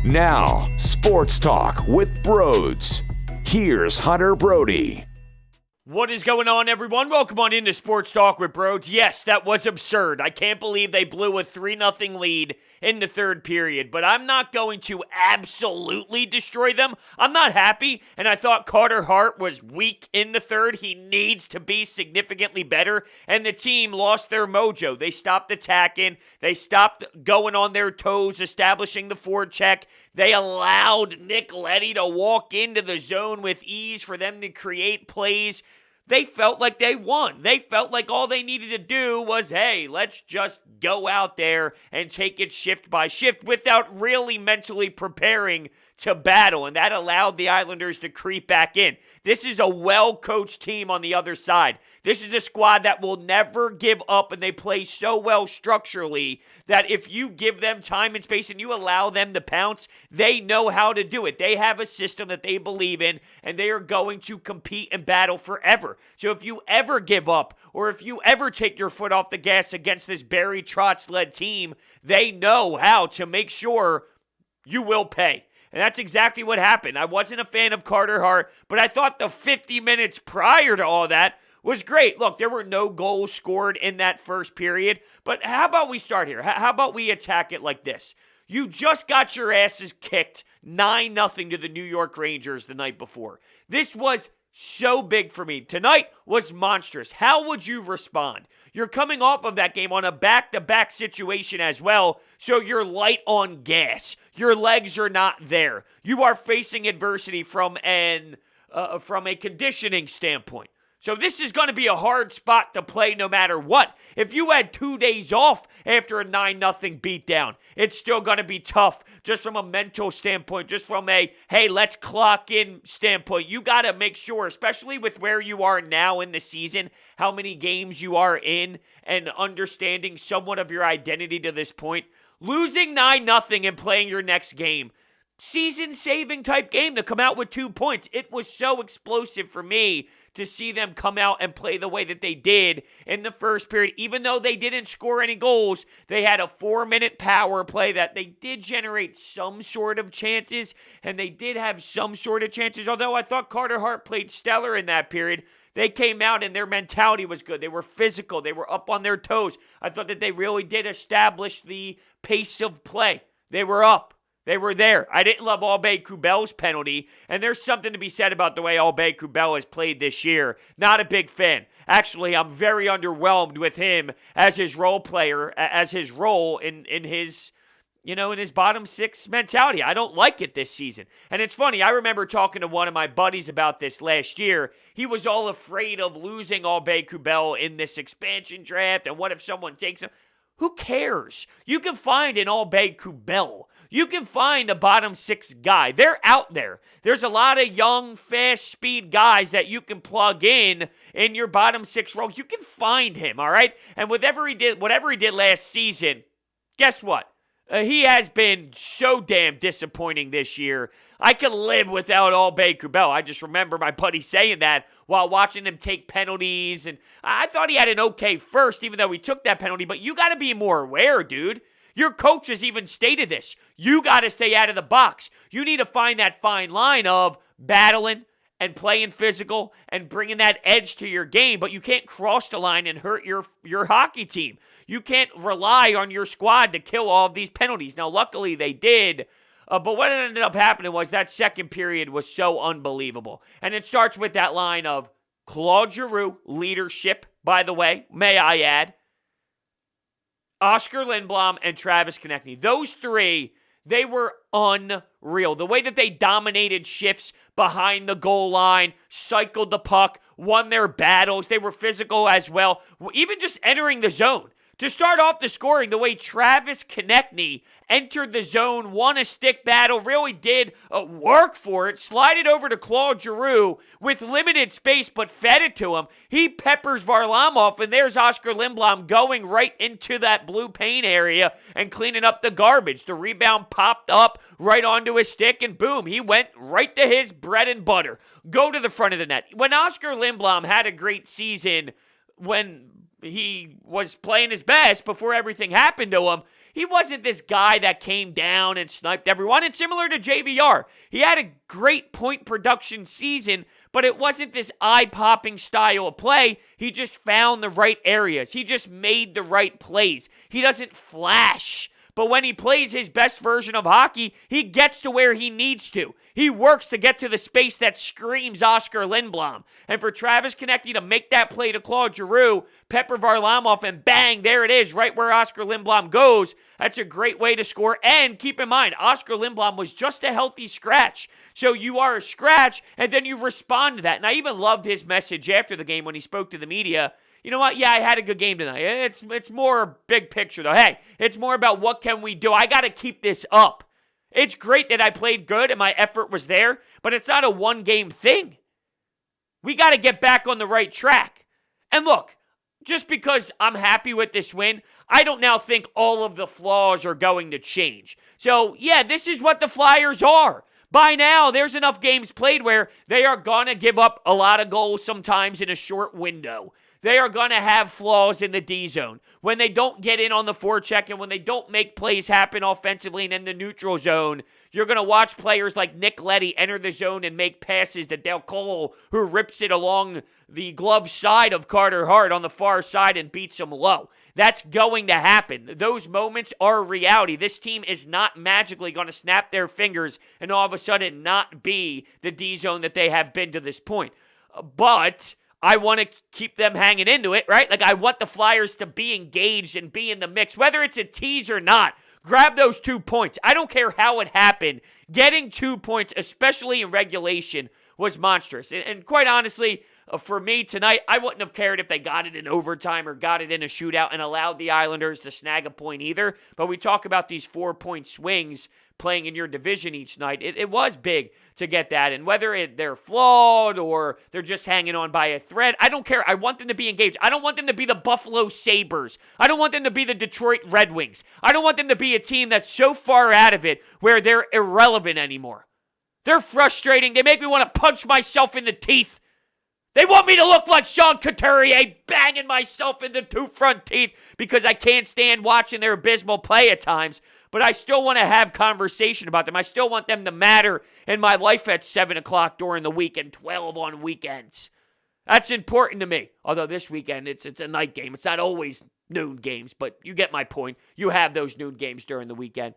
Now, Sports Talk with Brodes. Here's Hunter Brody. What is going on, everyone? Welcome on into Sports Talk with Brodes. Yes, that was absurd. I can't believe they blew a 3-0 lead in the third period, but I'm not going to absolutely destroy them. I'm not happy, and I thought Carter Hart was weak in the third. He needs to be significantly better, and the team lost their mojo. They stopped attacking. They stopped going on their toes, establishing the forecheck. They allowed Nick Leddy to walk into the zone with ease for them to create plays. They felt like they won. They felt like all they needed to do was, hey, let's just go out there and take it shift by shift without really mentally preparing to battle, and that allowed the Islanders to creep back in. This is a well-coached team on the other side. This is a squad that will never give up, and they play so well structurally that if you give them time and space and you allow them to pounce, they know how to do it. They have a system that they believe in, and they are going to compete and battle forever. So if you ever give up, or if you ever take your foot off the gas against this Barry Trotz-led team, they know how to make sure you will pay. And that's exactly what happened. I wasn't a fan of Carter Hart, but I thought the 50 minutes prior to all that was great. Look, there were no goals scored in that first period, but how about we start here? How about we attack it like this? You just got your asses kicked 9-0 to the New York Rangers the night before. This was so big for me. Tonight was monstrous. How would you respond? You're coming off of that game on a back-to-back situation as well, so you're light on gas. Your legs are not there. You are facing adversity from a conditioning standpoint. So this is going to be a hard spot to play no matter what. If you had 2 days off after a 9-0 beatdown, it's still going to be tough just from a mental standpoint, just from a, hey, let's clock in standpoint. You got to make sure, especially with where you are now in the season, how many games you are in, and understanding somewhat of your identity to this point. Losing 9-0 and playing your next game, season-saving type game to come out with 2 points. It was so explosive for me to see them come out and play the way that they did in the first period. Even though they didn't score any goals, they had a 4-minute power play that they did generate some sort of chances, and they did have some sort of chances, although I thought Carter Hart played stellar in that period. They came out and their mentality was good. They were physical. They were up on their toes. I thought that they really did establish the pace of play. They were up. They were there. I didn't love aube-kubel's penalty, and there's something to be said about the way aube-kubel has played this year. Not a big fan. Actually, I'm very underwhelmed with him as his role player, as his role in his, in his bottom six mentality. I don't like it this season. And it's funny, I remember talking to one of my buddies about this last year. He was all afraid of losing aube-kubel in this expansion draft, and what if someone takes him? Who cares? You can find an aube-kubel. You can find a bottom six guy. They're out there. There's a lot of young, fast speed guys that you can plug in your bottom six role. You can find him, all right? And whatever he did last season, guess what? He has been so damn disappointing this year. I can live without aube-kubel. I just remember my buddy saying that while watching him take penalties. And I thought he had an okay first, even though he took that penalty. But you got to be more aware, dude. Your coach has even stated this. You got to stay out of the box. You need to find that fine line of battling and playing physical and bringing that edge to your game, but you can't cross the line and hurt your hockey team. You can't rely on your squad to kill all of these penalties. Now, luckily they did, but what ended up happening was that second period was so unbelievable. And it starts with that line of Claude Giroux, leadership, by the way, may I add, Oskar Lindblom, and Travis Konecny. Those three, they were unreal. The way that they dominated shifts behind the goal line, cycled the puck, won their battles. They were physical as well. Even just entering the zone. To start off the scoring, the way Travis Konecny entered the zone, won a stick battle, really did work for it, slide it over to Claude Giroux with limited space, but fed it to him. He peppers Varlamov, and there's Oskar Lindblom going right into that blue paint area and cleaning up the garbage. The rebound popped up right onto his stick, and boom, he went right to his bread and butter. Go to the front of the net. When Oskar Lindblom had a great season, when he was playing his best before everything happened to him, he wasn't this guy that came down and sniped everyone. And similar to JVR, he had a great point production season, but it wasn't this eye-popping style of play. He just found the right areas. He just made the right plays. He doesn't flash. But when he plays his best version of hockey, he gets to where he needs to. He works to get to the space that screams Oskar Lindblom. And for Travis Konecny to make that play to Claude Giroux, pepper Varlamov, and bang, there it is, right where Oskar Lindblom goes. That's a great way to score. And keep in mind, Oskar Lindblom was just a healthy scratch. So you are a scratch, and then you respond to that. And I even loved his message after the game when he spoke to the media. You know what? Yeah, I had a good game tonight. It's more big picture, though. Hey, it's more about what can we do. I got to keep this up. It's great that I played good and my effort was there, but it's not a one-game thing. We got to get back on the right track. And look, just because I'm happy with this win, I don't now think all of the flaws are going to change. So, yeah, this is what the Flyers are. By now, there's enough games played where they are going to give up a lot of goals sometimes in a short window. They are going to have flaws in the D zone. When they don't get in on the forecheck and when they don't make plays happen offensively and in the neutral zone, you're going to watch players like Nick Leddy enter the zone and make passes to Del Cole, who rips it along the glove side of Carter Hart on the far side and beats him low. That's going to happen. Those moments are reality. This team is not magically going to snap their fingers and all of a sudden not be the D zone that they have been to this point. But I want to keep them hanging into it, right? Like, I want the Flyers to be engaged and be in the mix, whether it's a tease or not. Grab those 2 points. I don't care how it happened. Getting 2 points, especially in regulation, was monstrous. And quite honestly, for me tonight, I wouldn't have cared if they got it in overtime or got it in a shootout and allowed the Islanders to snag a point either. But we talk about these 4-point swings playing in your division each night. It was big to get that. And whether they're flawed or they're just hanging on by a thread, I don't care. I want them to be engaged. I don't want them to be the Buffalo Sabres. I don't want them to be the Detroit Red Wings. I don't want them to be a team that's so far out of it where they're irrelevant anymore. They're frustrating. They make me want to punch myself in the teeth. They want me to look like Sean Couturier, banging myself in the 2 front teeth because I can't stand watching their abysmal play at times. But I still want to have conversation about them. I still want them to matter in my life at 7 o'clock during the week and 12 on weekends. That's important to me. Although this weekend, it's a night game. It's not always noon games, but you get my point. You have those noon games during the weekend.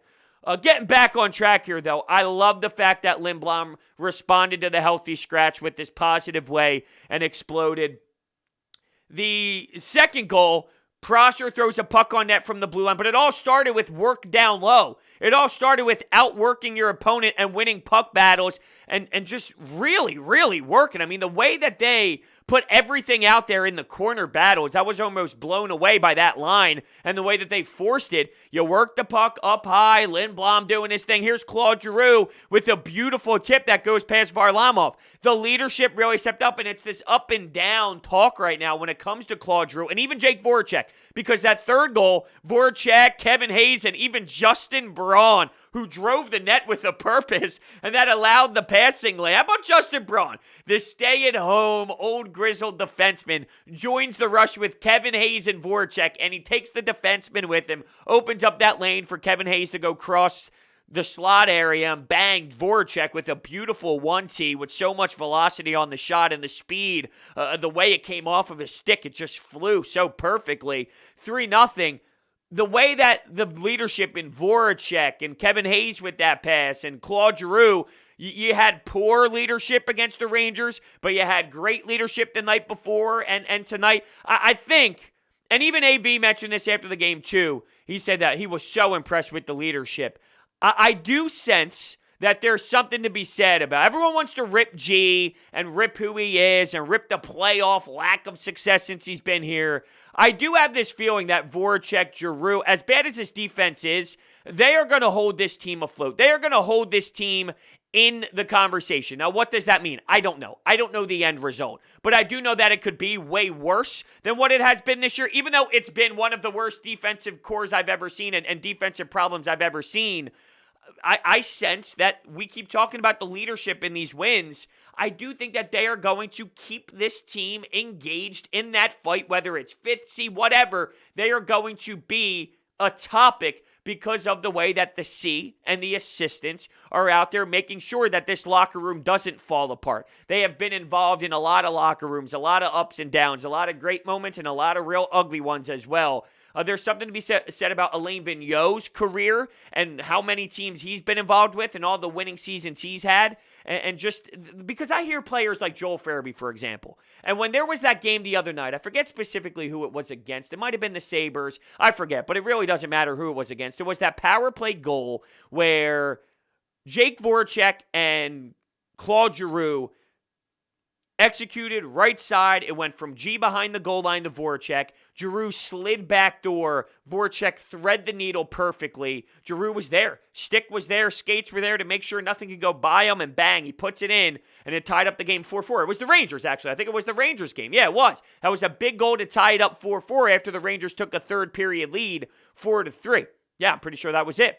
Getting back on track here, though, I love the fact that Lindblom responded to the healthy scratch with this positive way and exploded. The second goal, Prosser throws a puck on net from the blue line, but it all started with work down low. It all started with outworking your opponent and winning puck battles and just really, really working. I mean, the way that they put everything out there in the corner battles, I was almost blown away by that line and the way that they forced it. You work the puck up high, Lindblom doing his thing. Here's Claude Giroux with a beautiful tip that goes past Varlamov. The leadership really stepped up, and it's this up and down talk right now when it comes to Claude Giroux and even Jake Voracek, because that third goal, Voracek, Kevin Hayes, and even Justin Braun, who drove the net with a purpose, and that allowed the passing lane. How about Justin Braun? The stay-at-home, old grizzled defenseman joins the rush with Kevin Hayes and Voracek, and he takes the defenseman with him, opens up that lane for Kevin Hayes to go cross the slot area, and bang, Voracek with a beautiful 1-2 with so much velocity on the shot and the speed. The way it came off of his stick, it just flew so perfectly. 3-0. The way that the leadership in Voracek and Kevin Hayes with that pass and Claude Giroux, you had poor leadership against the Rangers, but you had great leadership the night before and tonight. I think, and even AV mentioned this after the game too, he said that he was so impressed with the leadership. I do sense that there's something to be said about. Everyone wants to rip G and rip who he is and rip the playoff lack of success since he's been here. I do have this feeling that Voracek, Giroux, as bad as this defense is, they are going to hold this team afloat. They are going to hold this team in the conversation. Now, what does that mean? I don't know. I don't know the end result. But I do know that it could be way worse than what it has been this year, even though it's been one of the worst defensive cores I've ever seen and defensive problems I've ever seen. I sense that we keep talking about the leadership in these wins. I do think that they are going to keep this team engaged in that fight, whether it's fifth seed, whatever. They are going to be a topic because of the way that the C and the assistants are out there making sure that this locker room doesn't fall apart. They have been involved in a lot of locker rooms, a lot of ups and downs, a lot of great moments, and a lot of real ugly ones as well. There's something to be said about Alain Vigneault's career and how many teams he's been involved with and all the winning seasons he's had. And just because I hear players like Joel Farabee, for example. And when there was that game the other night, I forget specifically who it was against. It might have been the Sabres. I forget, but it really doesn't matter who it was against. It was that power play goal where Jake Voracek and Claude Giroux executed right side. It went from G behind the goal line to Voracek. Giroux slid back door. Voracek thread the needle perfectly. Giroux was there. Stick was there. Skates were there to make sure nothing could go by him. And bang, he puts it in. And it tied up the game 4-4. It was the Rangers, actually. I think it was the Rangers game. Yeah, it was. That was a big goal to tie it up 4-4 after the Rangers took a third period lead 4-3. Yeah, I'm pretty sure that was it.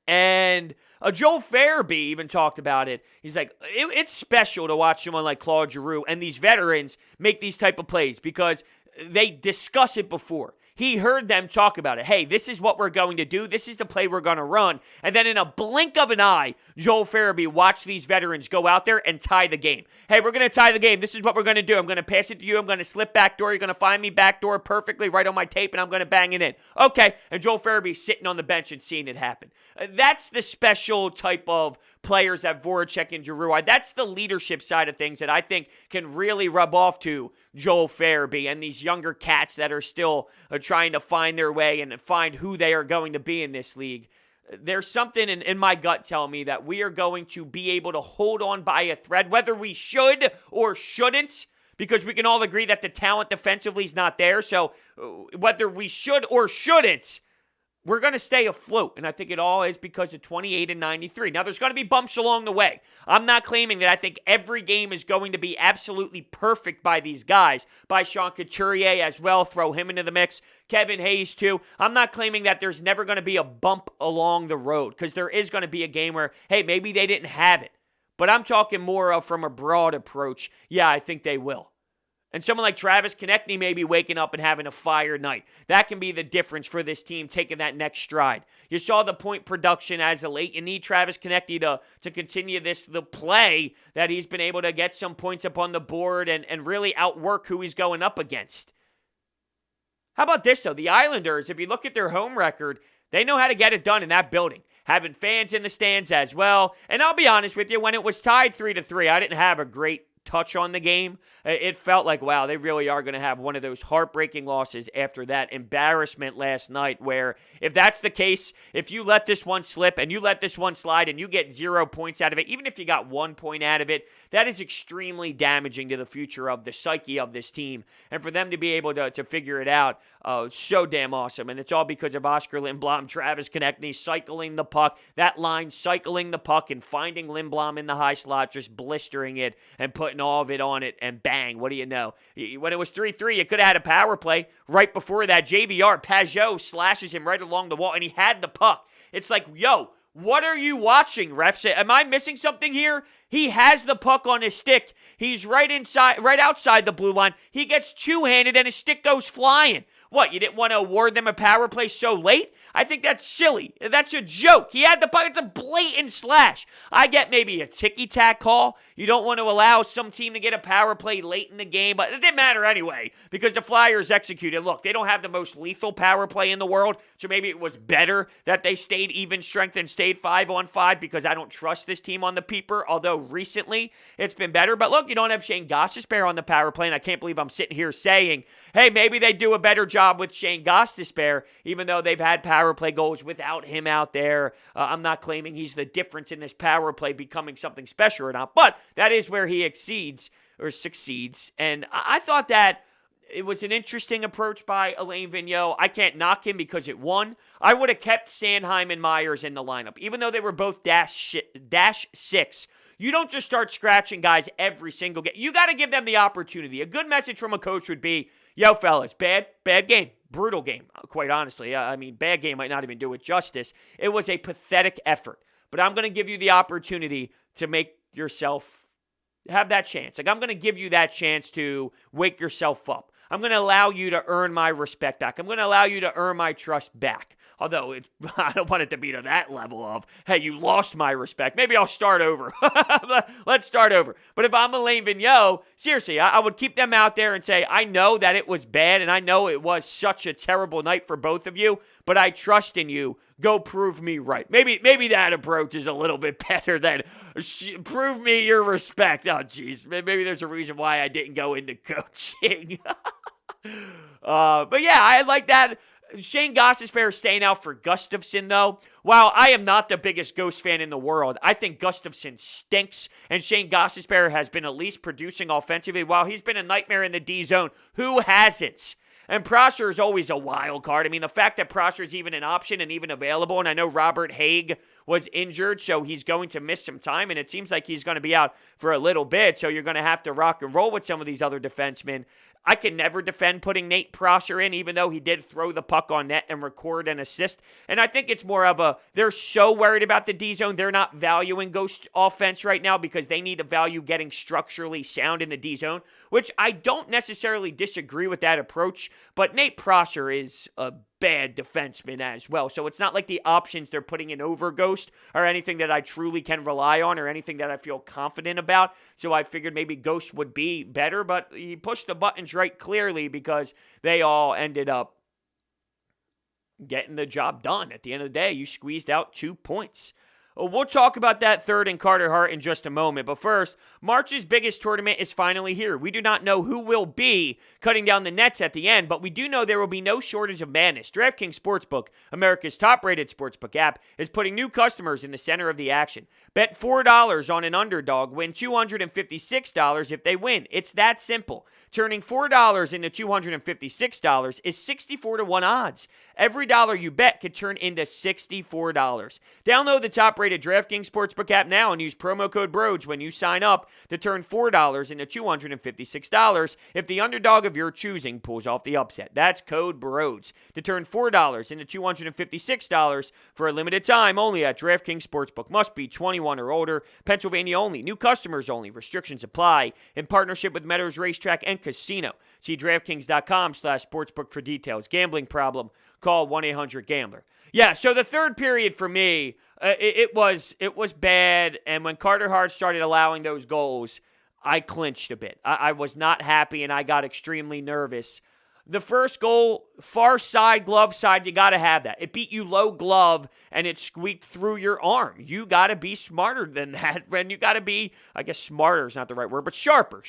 And Joel Farabee even talked about it. He's like, it's special to watch someone like Claude Giroux and these veterans make these type of plays because they discuss it before. He heard them talk about it. Hey, this is what we're going to do. This is the play we're going to run. And then in a blink of an eye, Joel Farabee watched these veterans go out there and tie the game. Hey, we're going to tie the game. This is what we're going to do. I'm going to pass it to you. I'm going to slip back door. You're going to find me back door perfectly right on my tape, and I'm going to bang it in. Okay. And Joel Farabee's sitting on the bench and seeing it happen. That's the special type of players that Voracek and Giroux. That's the leadership side of things that I think can really rub off to Joel Farabee and these younger cats that are still trying to find their way and find who they are going to be in this league. There's something in my gut telling me that we are going to be able to hold on by a thread, whether we should or shouldn't, because we can all agree that the talent defensively is not there. So whether we should or shouldn't, we're going to stay afloat, and I think it all is because of 28 and 93. Now, there's going to be bumps along the way. I'm not claiming that I think every game is going to be absolutely perfect by these guys, by Sean Couturier as well, throw him into the mix, Kevin Hayes too. I'm not claiming that there's never going to be a bump along the road, because there is going to be a game where, hey, maybe they didn't have it. But I'm talking more of from a broad approach. Yeah, I think they will. And someone like Travis Konecny may be waking up and having a fire night. That can be the difference for this team taking that next stride. You saw the point production as of late. You need Travis Konecny to continue the play that he's been able to get some points up on the board and really outwork who he's going up against. How about this, though? The Islanders, if you look at their home record, they know how to get it done in that building. Having fans in the stands as well. And I'll be honest with you, when it was tied 3-3, I didn't have a great touch on the game. It felt like, wow, they really are going to have one of those heartbreaking losses after that embarrassment last night, where if that's the case, if you let this one slip and you let this one slide and you get 0 points out of it, even if you got 1 point out of it, that is extremely damaging to the future of the psyche of this team. And for them to be able to figure it out, so damn awesome. And it's all because of Oskar Lindblom, Travis Konecny cycling the puck, that line cycling the puck and finding Lindblom in the high slot, just blistering it and putting all of it on it, and bang, what do you know? When it was 3-3, you could have had a power play. Right before that, JVR, Pajot slashes him right along the wall, and he had the puck. It's like, yo, what are you watching, refs? Am I missing something here? He has the puck on his stick. He's right outside the blue line. He gets two-handed, and his stick goes flying. What, you didn't want to award them a power play so late? I think that's silly. That's a joke. He had the puck. It's a blatant slash. I get maybe a ticky-tack call. You don't want to allow some team to get a power play late in the game, but it didn't matter anyway because the Flyers executed. Look, they don't have the most lethal power play in the world, so maybe it was better that they stayed even strength and stayed 5-on-5 because I don't trust this team on the peeper, although recently it's been better. But look, you don't have Shane Gostisbehere on the power play, and I can't believe I'm sitting here saying, hey, maybe they do a better job with Shane Gostisbehere, even though they've had power play goals without him out there. I'm not claiming he's the difference in this power play becoming something special or not, but that is where he exceeds or succeeds. And I thought that it was an interesting approach by Alain Vigneault. I can't knock him because it won. I would have kept Sanheim and Myers in the lineup, even though they were both dash 6. You don't just start scratching guys every single game. You got to give them the opportunity. A good message from a coach would be, yo, fellas, bad game. brutal game, quite honestly. I mean, bad game might not even do it justice. It was a pathetic effort. But I'm going to give you the opportunity to make yourself have that chance. Like, I'm going to give you that chance to wake yourself up. I'm going to allow you to earn my respect back. I'm going to allow you to earn my trust back. Although I don't want it to be to that level of, hey, you lost my respect. Maybe I'll start over. Let's start over. But if I'm Alain Vigneault, seriously, I would keep them out there and say, I know that it was bad, and I know it was such a terrible night for both of you, but I trust in you. Go prove me right. Maybe that approach is a little bit better than prove me your respect. Oh, jeez. Maybe there's a reason why I didn't go into coaching. But yeah, I like that. Shane Gostisbehere staying out for Gustafsson, though. While I am not the biggest Ghost fan in the world, I think Gustafsson stinks, and Shane Gostisbehere has been at least producing offensively. While he's been a nightmare in the D zone, who hasn't? And Prosser is always a wild card. I mean, the fact that Prosser is even an option and even available, and I know Robert Haig was injured, so he's going to miss some time, and it seems like he's going to be out for a little bit, so you're going to have to rock and roll with some of these other defensemen. I can never defend putting Nate Prosser in, even though he did throw the puck on net and record an assist. And I think it's more of they're so worried about the D zone, they're not valuing Ghost offense right now because they need to value getting structurally sound in the D zone, which I don't necessarily disagree with that approach, but Nate Prosser is a bad defenseman as well. So it's not like the options they're putting in over Ghost are anything that I truly can rely on or anything that I feel confident about. So I figured maybe Ghost would be better, but he pushed the buttons right clearly because they all ended up getting the job done. At the end of the day, you squeezed out 2 points. We'll talk about that third and Carter Hart in just a moment. But first, March's biggest tournament is finally here. We do not know who will be cutting down the nets at the end, but we do know there will be no shortage of madness. DraftKings Sportsbook, America's top-rated sportsbook app, is putting new customers in the center of the action. Bet $4 on an underdog, win $256 if they win. It's that simple. Turning $4 into $256 is 64-1 odds. Every dollar you bet could turn into $64. Download the top-rated DraftKings Sportsbook app now and use promo code Brodes when you sign up to turn $4 into $256 if the underdog of your choosing pulls off the upset. That's code Brodes to turn $4 into $256 for a limited time only at DraftKings Sportsbook. Must be 21 or older. Pennsylvania only. New customers only. Restrictions apply. In partnership with Meadows Racetrack and Casino. See DraftKings.com/sportsbook for details. Gambling problem? Call 1-800-GAMBLER. Yeah, so the third period for me, it was bad, and when Carter Hart started allowing those goals, I clinched a bit. I was not happy, and I got extremely nervous. The first goal, far side, glove side, you got to have that. It beat you low glove, and it squeaked through your arm. You got to be smarter than that, and you got to be, I guess smarter is not the right word, but sharper.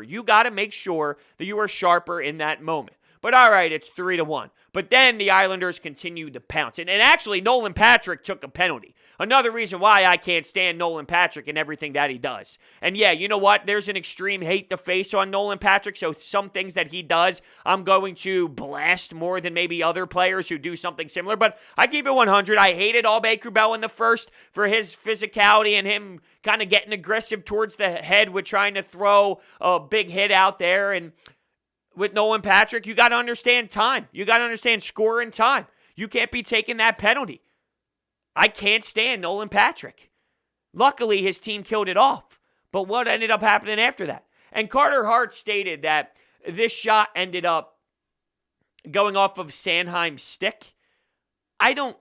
You got to make sure that you are sharper in that moment. But all right, it's 3-1. But then the Islanders continued to pounce. And actually, Nolan Patrick took a penalty. Another reason why I can't stand Nolan Patrick and everything that he does. And yeah, you know what? There's an extreme hate to face on Nolan Patrick, so some things that he does, I'm going to blast more than maybe other players who do something similar. But I keep it 100. I hated aube-kubel in the first for his physicality and him kind of getting aggressive towards the head with trying to throw a big hit out there. And with Nolan Patrick, you got to understand time. You got to understand score and time. You can't be taking that penalty. I can't stand Nolan Patrick. Luckily, his team killed it off. But what ended up happening after that? And Carter Hart stated that this shot ended up going off of Sanheim's stick. I don't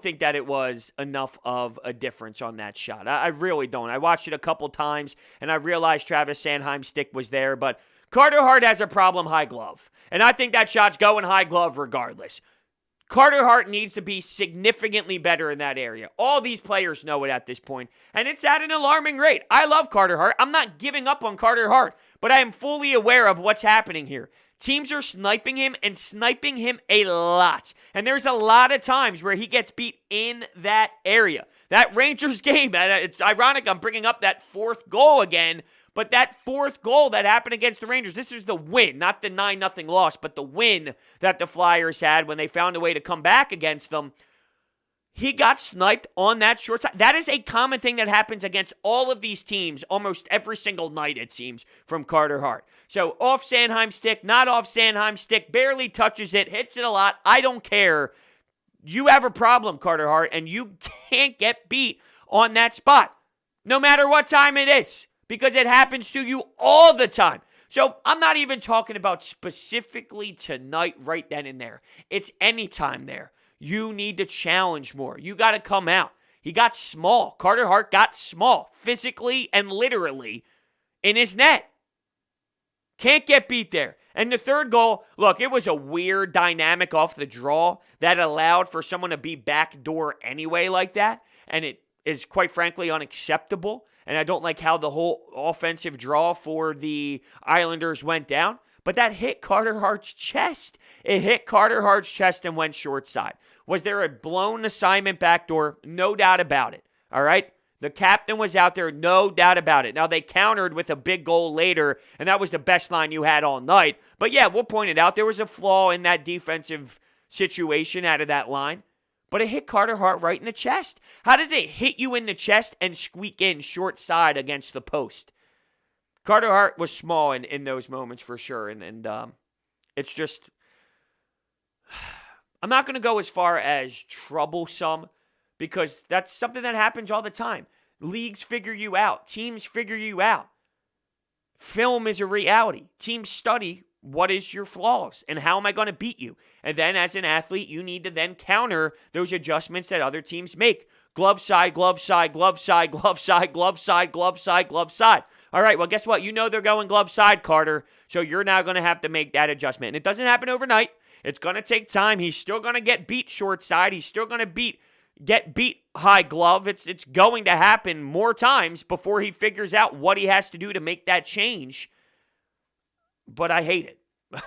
think that it was enough of a difference on that shot. I really don't. I watched it a couple times, and I realized Travis Sanheim's stick was there, but Carter Hart has a problem high glove, and I think that shot's going high glove regardless. Carter Hart needs to be significantly better in that area. All these players know it at this point, and it's at an alarming rate. I love Carter Hart. I'm not giving up on Carter Hart, but I am fully aware of what's happening here. Teams are sniping him and sniping him a lot. And there's a lot of times where he gets beat in that area. That Rangers game, it's ironic I'm bringing up that fourth goal again, but that fourth goal that happened against the Rangers, this is the win, not the 9-0 loss, but the win that the Flyers had when they found a way to come back against them. He got sniped on that short side. That is a common thing that happens against all of these teams almost every single night, it seems, from Carter Hart. So off Sanheim stick, not off Sanheim stick, barely touches it, hits it a lot. I don't care. You have a problem, Carter Hart, and you can't get beat on that spot, no matter what time it is, because it happens to you all the time. So I'm not even talking about specifically tonight, right then and there. It's any time there. You need to challenge more. You got to come out. He got small. Carter Hart got small, physically and literally, in his net. Can't get beat there. And the third goal, look, it was a weird dynamic off the draw that allowed for someone to be backdoor anyway like that. And it is, quite frankly, unacceptable. And I don't like how the whole offensive draw for the Islanders went down. But that hit Carter Hart's chest. It hit Carter Hart's chest and went short side. Was there a blown assignment backdoor? No doubt about it. All right? The captain was out there, no doubt about it. Now, they countered with a big goal later, and that was the best line you had all night. But yeah, we'll point it out. There was a flaw in that defensive situation out of that line. But it hit Carter Hart right in the chest. How does it hit you in the chest and squeak in short side against the post? Carter Hart was small in those moments for sure. And it's just, I'm not going to go as far as troublesome because that's something that happens all the time. Leagues figure you out. Teams figure you out. Film is a reality. Teams study what is your flaws and how am I going to beat you? And then as an athlete, you need to then counter those adjustments that other teams make. Glove side, glove side, glove side, glove side, glove side, glove side, glove side. All right, well, guess what? You know they're going glove side, Carter, so you're now going to have to make that adjustment. And it doesn't happen overnight. It's going to take time. He's still going to get beat short side. He's still going to get beat high glove. It's going to happen more times before he figures out what he has to do to make that change. But I hate it.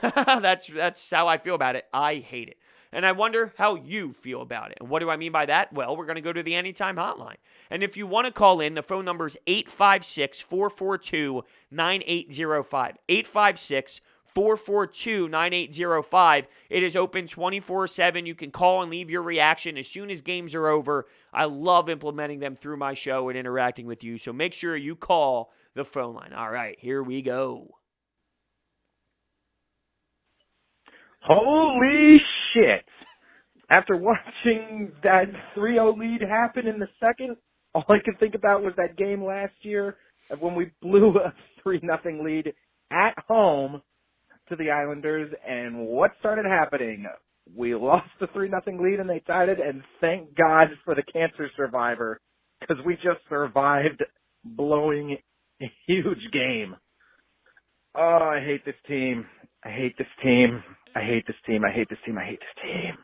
That's how I feel about it. I hate it. And I wonder how you feel about it. And what do I mean by that? Well, we're going to go to the Anytime Hotline. And if you want to call in, the phone number is 856-442-9805. 856-442-9805. It is open 24/7. You can call and leave your reaction as soon as games are over. I love implementing them through my show and interacting with you. So make sure you call the phone line. All right, here we go. Holy shit. After watching that 3-0 lead happen in the second, all I could think about was that game last year when we blew a 3-0 lead at home to the Islanders, and what started happening? We lost the 3-0 lead and they tied it, and thank God for the cancer survivor, because we just survived blowing a huge game. Oh, I hate this team. I hate this team. I hate this team. I hate this team. I hate this team.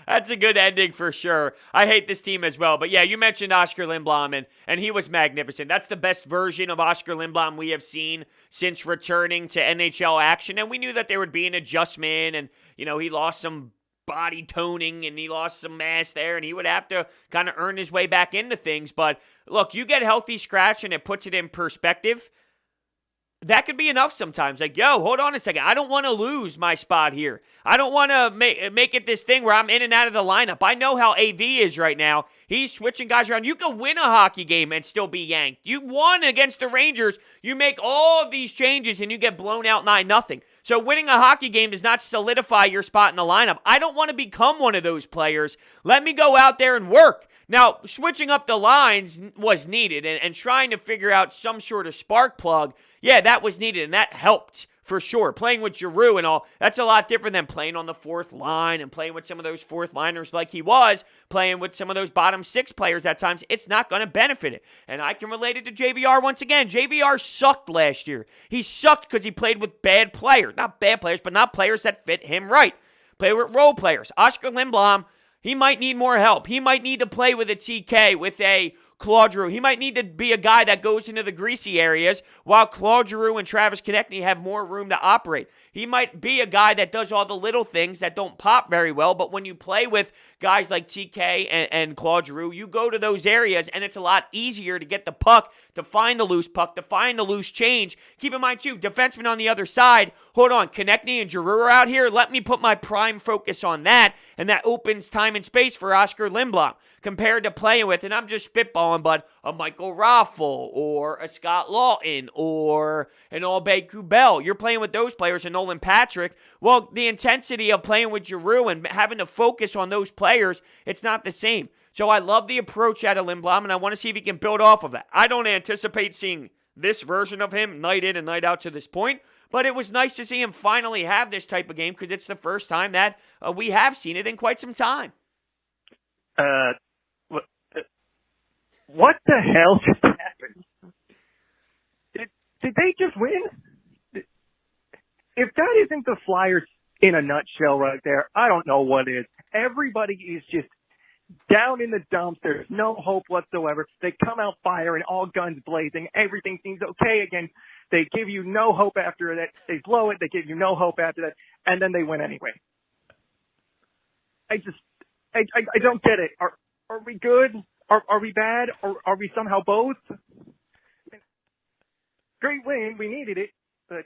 That's a good ending for sure. I hate this team as well. But yeah, you mentioned Oskar Lindblom, and he was magnificent. That's the best version of Oskar Lindblom we have seen since returning to NHL action. And we knew that there would be an adjustment, and, you know, he lost some body toning and he lost some mass there, and he would have to kind of earn his way back into things. But look, you get healthy scratch and it puts it in perspective. That could be enough sometimes. Like, yo, hold on a second. I don't want to lose my spot here. I don't want to make it this thing where I'm in and out of the lineup. I know how AV is right now. He's switching guys around. You can win a hockey game and still be yanked. You won against the Rangers. You make all of these changes and you get blown out 9-0. So winning a hockey game does not solidify your spot in the lineup. I don't want to become one of those players. Let me go out there and work. Now, switching up the lines was needed, and trying to figure out some sort of spark plug, yeah, that was needed, and that helped for sure. Playing with Giroux and all, that's a lot different than playing on the fourth line and playing with some of those fourth liners like he was, playing with some of those bottom six players at times. It's not going to benefit it. And I can relate it to JVR once again. JVR sucked last year. He sucked because he played with bad players. Not bad players, but not players that fit him right. Play with role players. Oskar Lindblom, he might need more help. He might need to play with a TK, with a Claude Giroux. He might need to be a guy that goes into the greasy areas while Claude Giroux and Travis Konecny have more room to operate. He might be a guy that does all the little things that don't pop very well, but when you play with guys like TK and Claude Giroux, you go to those areas and it's a lot easier to get the puck, to find the loose puck, to find the loose change. Keep in mind, too, defensemen on the other side, hold on, Konecny and Giroux are out here. Let me put my prime focus on that, and that opens time and space for Oskar Lindblom compared to playing with, and I'm just spitballing, but a Michael Raffl or a Scott Lawton or an aube-kubel. You're playing with those players and Nolan Patrick. Well, the intensity of playing with Giroux and having to focus on those players, it's not the same. So I love the approach out of Lindblom, and I want to see if he can build off of that. I don't anticipate seeing this version of him night in and night out to this point, but it was nice to see him finally have this type of game because it's the first time that we have seen it in quite some time. What the hell just happened? Did they just win? If that isn't the Flyers in a nutshell right there, I don't know what is. Everybody is just down in the dumps. There's no hope whatsoever. They come out firing, all guns blazing. Everything seems okay again. They give you no hope after that. They blow it. They give you no hope after that. And then they win anyway. I don't get it. Are we good? Are we bad? Or are we somehow both? Great win. We needed it. But,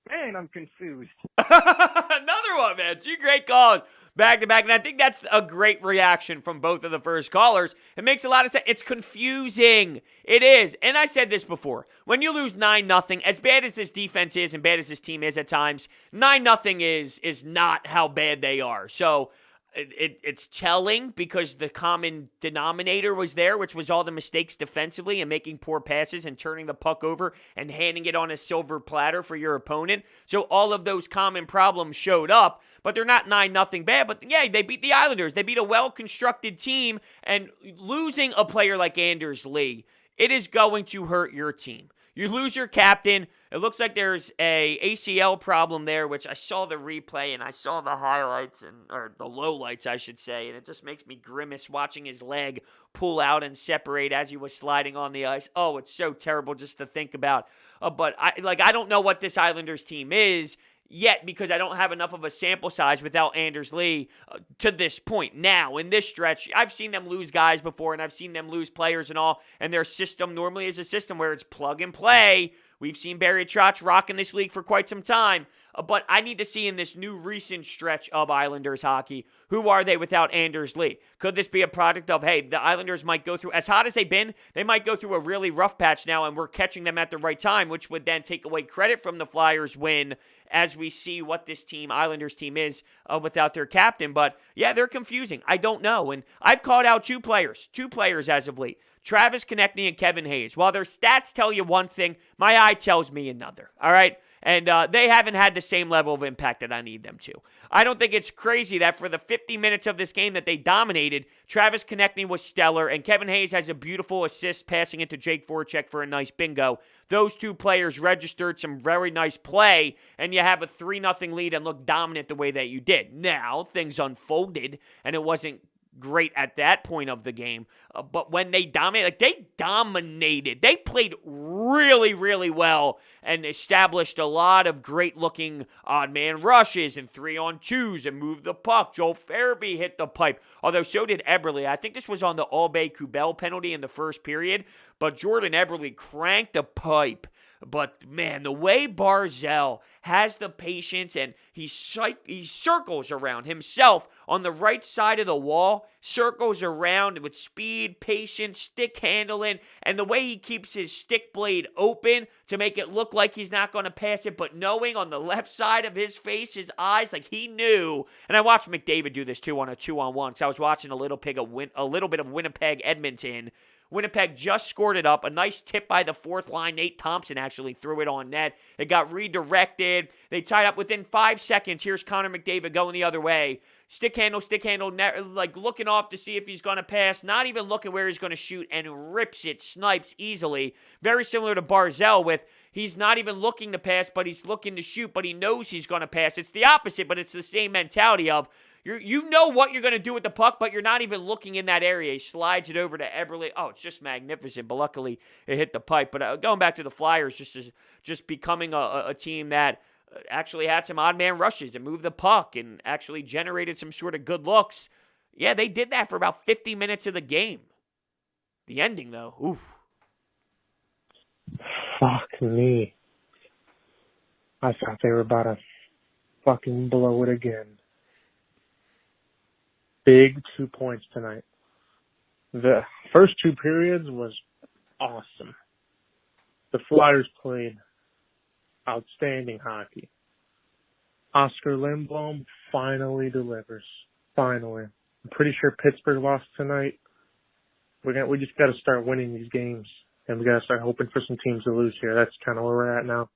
man, I'm confused. Another one, man. Two great calls back to back. And I think that's a great reaction from both of the first callers. It makes a lot of sense. It's confusing. It is. And I said this before. When you lose 9-0, as bad as this defense is and bad as this team is at times, 9-0 is not how bad they are. So it's telling because the common denominator was there, which was all the mistakes defensively and making poor passes and turning the puck over and handing it on a silver platter for your opponent. So all of those common problems showed up, but they're not 9-0 bad. But yeah, they beat the Islanders. They beat a well-constructed team, and losing a player like Anders Lee, it is going to hurt your team. You lose your captain. It looks like there's a ACL problem there, which I saw the replay and I saw the highlights, or the lowlights, I should say, and it just makes me grimace watching his leg pull out and separate as he was sliding on the ice. Oh, it's so terrible just to think about. But I don't know what this Islanders team is yet because I don't have enough of a sample size without Anders Lee to this point. Now, in this stretch, I've seen them lose guys before, and I've seen them lose players and all, and their system normally is a system where it's plug and play. We've seen Barry Trotz rock in this league for quite some time, but I need to see in this new recent stretch of Islanders hockey, who are they without Anders Lee? Could this be a product of, hey, the Islanders might go through, as hot as they've been, they might go through a really rough patch now, and we're catching them at the right time, which would then take away credit from the Flyers win as we see what this team, Islanders team, is without their captain. But yeah, they're confusing. I don't know. And I've called out two players as of late. Travis Konecny and Kevin Hayes. While their stats tell you one thing, my eye tells me another. All right? And they haven't had the same level of impact that I need them to. I don't think it's crazy that for the 50 minutes of this game that they dominated, Travis Konecny was stellar, and Kevin Hayes has a beautiful assist passing it to Jake Voracek for a nice bingo. Those two players registered some very nice play, and you have a 3-0 lead and look dominant the way that you did. Now, things unfolded, and it wasn't great at that point of the game, but when they dominated, they played really, really well and established a lot of great-looking odd-man rushes and 3-on-2s and moved the puck. Joel Farabee hit the pipe, although so did Eberle. I think this was on the aube-kubel penalty in the first period, but Jordan Eberle cranked the pipe. But, man, the way Barzal has the patience and he circles around himself on the right side of the wall, circles around with speed, patience, stick handling, and the way he keeps his stick blade open to make it look like he's not going to pass it, but knowing on the left side of his face, his eyes, like he knew. And I watched McDavid do this, too, on a 2-on-1, because I was watching a little bit of Winnipeg-Edmonton. Winnipeg just scored it up. A nice tip by the fourth line. Nate Thompson actually threw it on net. It got redirected. They tied up within 5 seconds. Here's Connor McDavid going the other way. stick handle, like looking off to see if he's going to pass, not even looking where he's going to shoot, and rips it, snipes easily. Very similar to Barzell with he's not even looking to pass, but he's looking to shoot, but he knows he's going to pass. It's the opposite, but it's the same mentality of you know what you're going to do with the puck, but you're not even looking in that area. He slides it over to Eberle. Oh, it's just magnificent, but luckily it hit the pipe. But going back to the Flyers, just becoming a team that actually had some odd man rushes and moved the puck and actually generated some sort of good looks. Yeah, they did that for about 50 minutes of the game. The ending, though, oof. Fuck me. I thought they were about to fucking blow it again. Big 2 points tonight. The first two periods was awesome. The Flyers played outstanding hockey. Oskar Lindblom finally delivers. Finally. I'm pretty sure Pittsburgh lost tonight. We just got to start winning these games, and we got to start hoping for some teams to lose here. That's kind of where we're at now.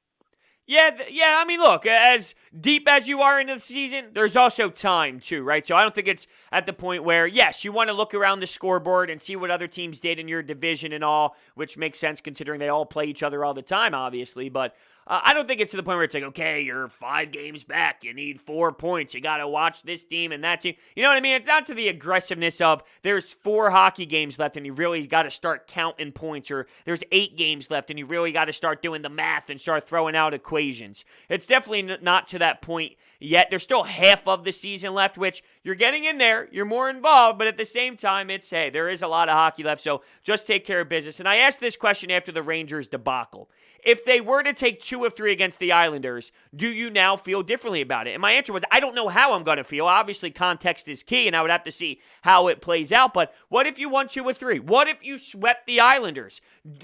Yeah, I mean, look, as deep as you are into the season, there's also time, too, right? So I don't think it's at the point where, yes, you want to look around the scoreboard and see what other teams did in your division and all, which makes sense considering they all play each other all the time, obviously. But I don't think it's to the point where it's like, okay, you're 5 games back. You need 4 points. You got to watch this team and that team. You know what I mean? It's not to the aggressiveness of there's 4 hockey games left and you really got to start counting points, or there's 8 games left and you really got to start doing the math and start throwing out equations. It's definitely not to that point yet. There's still half of the season left, which you're getting in there. You're more involved, but at the same time, it's, hey, there is a lot of hockey left, so just take care of business. And I asked this question after the Rangers debacle. If they were to take 2 of 3 against the Islanders, do you now feel differently about it? And my answer was, I don't know how I'm going to feel. Obviously, context is key, and I would have to see how it plays out. But what if you won 2 of 3? What if you swept the Islanders?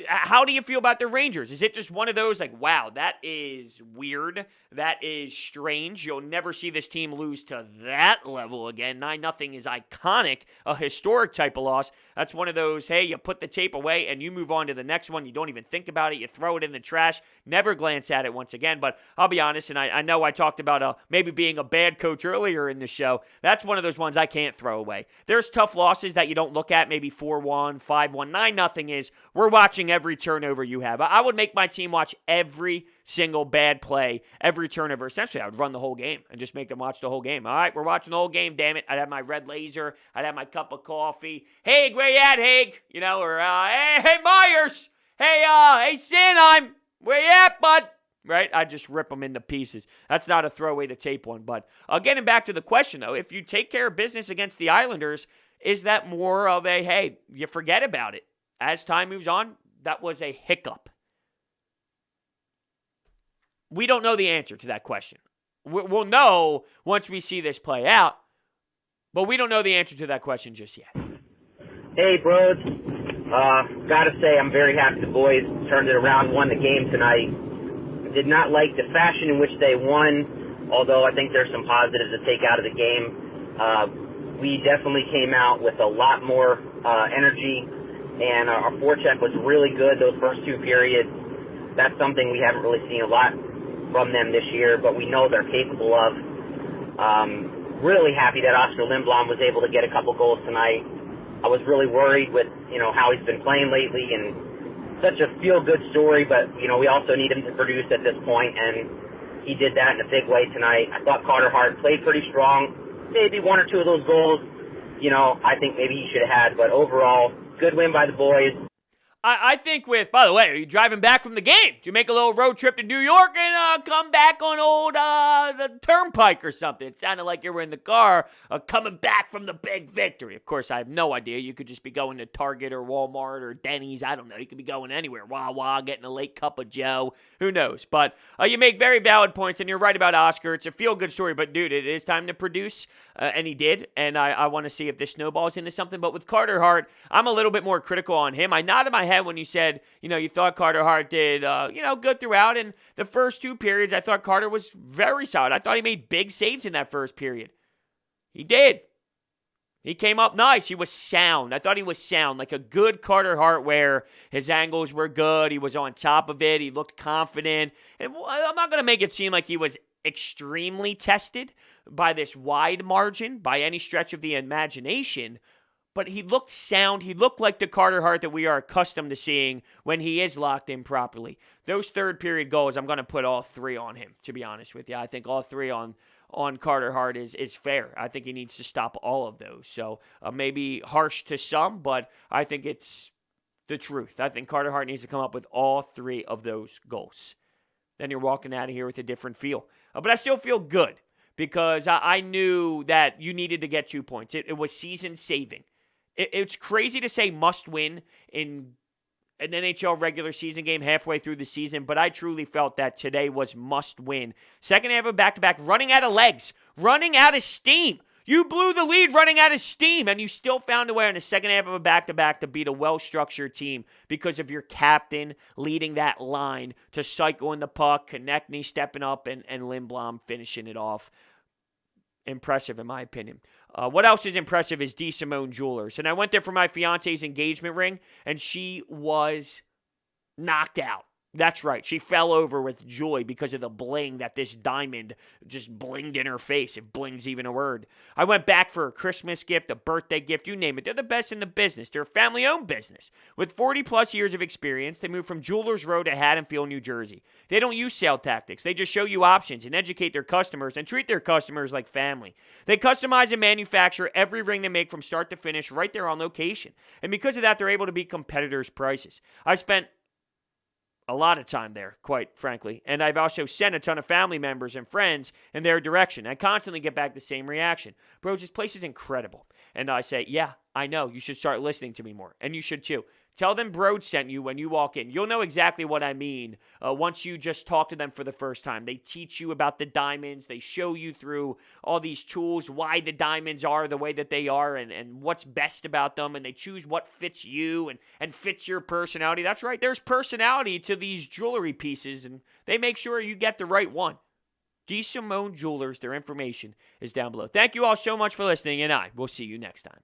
How do you feel about the Rangers? Is it just one of those like, wow, that is weird. That is strange. You'll never see this team lose to that level again. 9-0 is iconic, a historic type of loss. That's one of those, hey, you put the tape away and you move on to the next one. You don't even think about it. You throw it in the trash. Never glance at it once again. But I'll be honest, and I know I talked about maybe being a bad coach earlier in the show. That's one of those ones I can't throw away. There's tough losses that you don't look at, maybe 4-1, 5-1. 9-0 is we're watching every turnover you have. I would make my team watch every single bad play, every turnover. Essentially, I would run the whole game and just make them watch the whole game. All right, we're watching the whole game, damn it. I'd have my red laser. I'd have my cup of coffee. Haig, where you at, Haig? You know, or, hey, Myers. Hey, Sanheim, where you at, bud? Right? I just rip them into pieces. That's not a throw away the tape one. But getting back to the question, though, if you take care of business against the Islanders, is that more of a, hey, you forget about it? As time moves on, that was a hiccup. We don't know the answer to that question. We'll know once we see this play out, but we don't know the answer to that question just yet. Hey, Brodes. Gotta say, I'm very happy the boys turned it around, won the game tonight. Did not like the fashion in which they won, although I think there's some positives to take out of the game. We definitely came out with a lot more energy, and our forecheck was really good those first 2 periods. That's something we haven't really seen a lot from them this year, but we know they're capable of. Really happy that Oskar Lindblom was able to get a couple goals tonight. I was really worried with, how he's been playing lately, and such a feel-good story, but, we also need him to produce at this point, and he did that in a big way tonight. I thought Carter Hart played pretty strong. Maybe 1 or 2 of those goals, I think maybe he should have had, but overall, good win by the boys. I think by the way, are you driving back from the game? Do you make a little road trip to New York and come back on old the Turnpike or something? It sounded like you were in the car coming back from the big victory. Of course, I have no idea. You could just be going to Target or Walmart or Denny's. I don't know. You could be going anywhere. Wawa, getting a late cup of Joe. Who knows? But you make very valid points, and you're right about Oskar. It's a feel-good story, but, dude, it is time to produce, and he did, and I want to see if this snowballs into something. But with Carter Hart, I'm a little bit more critical on him. I nodded my head when you said, you thought Carter Hart did, good throughout. And the first 2 periods, I thought Carter was very solid. I thought he made big saves in that first period. He did. He came up nice. He was sound. I thought he was sound, like a good Carter Hart where his angles were good. He was on top of it. He looked confident. And I'm not going to make it seem like he was extremely tested by this wide margin by any stretch of the imagination, but he looked sound. He looked like the Carter Hart that we are accustomed to seeing when he is locked in properly. Those third period goals, I'm going to put all three on him, to be honest with you. I think all three on Carter Hart is fair. I think he needs to stop all of those. So maybe harsh to some, but I think it's the truth. I think Carter Hart needs to come up with all three of those goals. Then you're walking out of here with a different feel. But I still feel good because I knew that you needed to get 2 points. It was season saving. It's crazy to say must win in an NHL regular season game halfway through the season, but I truly felt that today was must win. Second half of back-to-back, running out of legs, running out of steam. You blew the lead running out of steam, and you still found a way in the second half of a back-to-back to beat a well-structured team because of your captain leading that line to cycle in the puck, Konecny stepping up, and Lindblom finishing it off. Impressive, in my opinion. What else is impressive is DeSimone Jewelers. And I went there for my fiance's engagement ring, and she was knocked out. That's right. She fell over with joy because of the bling that this diamond just blinged in her face, if bling's even a word. I went back for a Christmas gift, a birthday gift, you name it. They're the best in the business. They're a family-owned business. With 40-plus years of experience, they moved from Jewelers Row to Haddonfield, New Jersey. They don't use sale tactics. They just show you options and educate their customers and treat their customers like family. They customize and manufacture every ring they make from start to finish right there on location. And because of that, they're able to beat competitors' prices. I've spent a lot of time there, quite frankly. And I've also sent a ton of family members and friends in their direction. I constantly get back the same reaction. Bro, this place is incredible. And I say, yeah, I know. You should start listening to me more. And you should too. Tell them Brodes sent you when you walk in. You'll know exactly what I mean once you just talk to them for the first time. They teach you about the diamonds. They show you through all these tools, why the diamonds are the way that they are and what's best about them. And they choose what fits you and fits your personality. That's right. There's personality to these jewelry pieces, and they make sure you get the right one. DeSimone Jewelers, their information is down below. Thank you all so much for listening, and I will see you next time.